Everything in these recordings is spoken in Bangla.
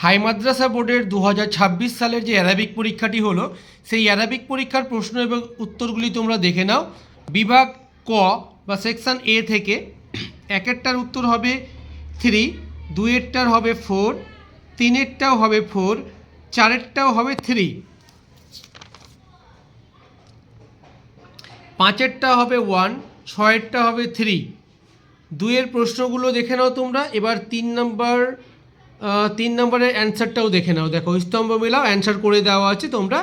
হাই মাদ্রাসা বোর্ডের 2026 সালের যে অ্যারাবিক পরীক্ষাটি হলো, সেই অ্যারাবিক পরীক্ষার প্রশ্ন এবং উত্তরগুলি তোমরা দেখে নাও। বিভাগ ক বা সেকশন এ থেকে একেরটার উত্তর হবে 3, দুইয়েরটার হবে 4, তিনেরটাও হবে 4, চারেরটাও হবে 3, পাঁচেরটা হবে 1, ছয়েরটা হবে 3। দুইয়ের প্রশ্নগুলো দেখে নাও তোমরা। এবার 3 নম্বরের অ্যান্সারটাও দেখে নাও। দেখো, স্তম্ভ মেলাও, অ্যান্সার করে দেওয়া আছে, তোমরা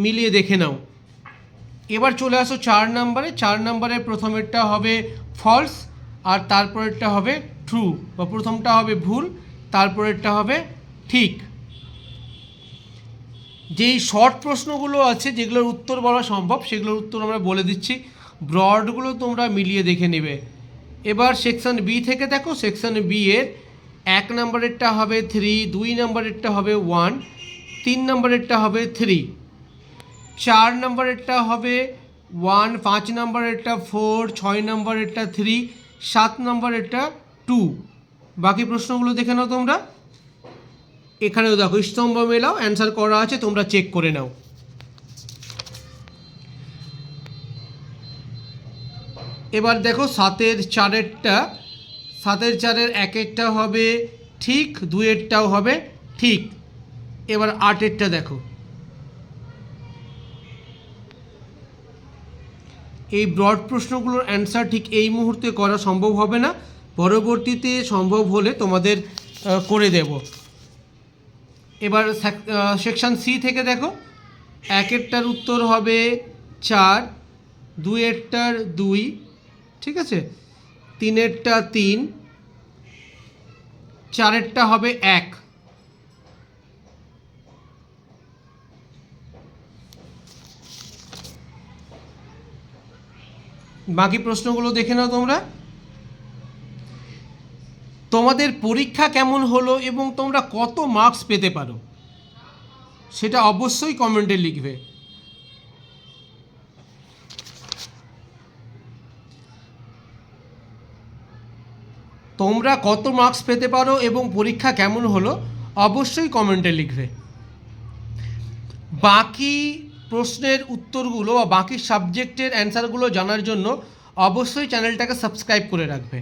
মিলিয়ে দেখে নাও। এবার চলে আসো 4 নম্বরে। 4 নম্বরের প্রথমেরটা হবে ফলস, আর তারপরেরটা হবে ট্রু, বা প্রথমটা হবে ভুল, তারপরেরটা হবে ঠিক। যেই শর্ট প্রশ্নগুলো আছে, যেগুলোর উত্তর বলা সম্ভব, সেগুলোর উত্তর আমরা বলে দিচ্ছি। ব্রডগুলো তোমরা মিলিয়ে দেখে নেবে। এবার সেকশন বি থেকে দেখো। সেকশন বি এর 1 নম্বরেরটা হবে 3, 2 নম্বরেরটা হবে 1, 3 নম্বরেরটা হবে 3, 4 নম্বরেরটা হবে 1, 5 নম্বরেরটা 4, 6 নম্বরেরটা 3, 7 নম্বরেরটা 2। বাকি প্রশ্নগুলো দেখে নাও তোমরা। এখানেও দেখো স্তম্ভ মেলাও, অ্যান্সার করা আছে, তোমরা চেক করে নাও। এবার দেখো 7-এর 4-এরটা, 7-এর 4-এর একেরটা হবে ঠিক, দুইয়েরটাও হবে ঠিক। এবার 8-এরটা দেখো। এই ব্রড প্রশ্নগুলোর অ্যান্সার ঠিক এই মুহূর্তে করা সম্ভব হবে না, পরবর্তীতে সম্ভব হলে তোমাদের করে দেব। এবার সেকশন সি থেকে দেখো। একেরটার উত্তর হবে 4, দুইয়েরটার 2, ঠিক আছে, তিনেরটা 3, চারেরটা হবে 1। বাকি প্রশ্নগুলো দেখে নাও তোমরা। তোমাদের পরীক্ষা কেমন হলো এবং তোমরা কত মার্কস পেতে পারো, সেটা অবশ্যই কমেন্টে লিখবে। তোমরা কত মার্কস পেতে পারো এবং পরীক্ষা কেমন হলো অবশ্যই কমেন্টে লিখবে। বাকি প্রশ্নের উত্তরগুলো বা বাকি সাবজেক্টের অ্যান্সারগুলো জানার জন্য অবশ্যই চ্যানেলটাকে সাবস্ক্রাইব করে রাখবে।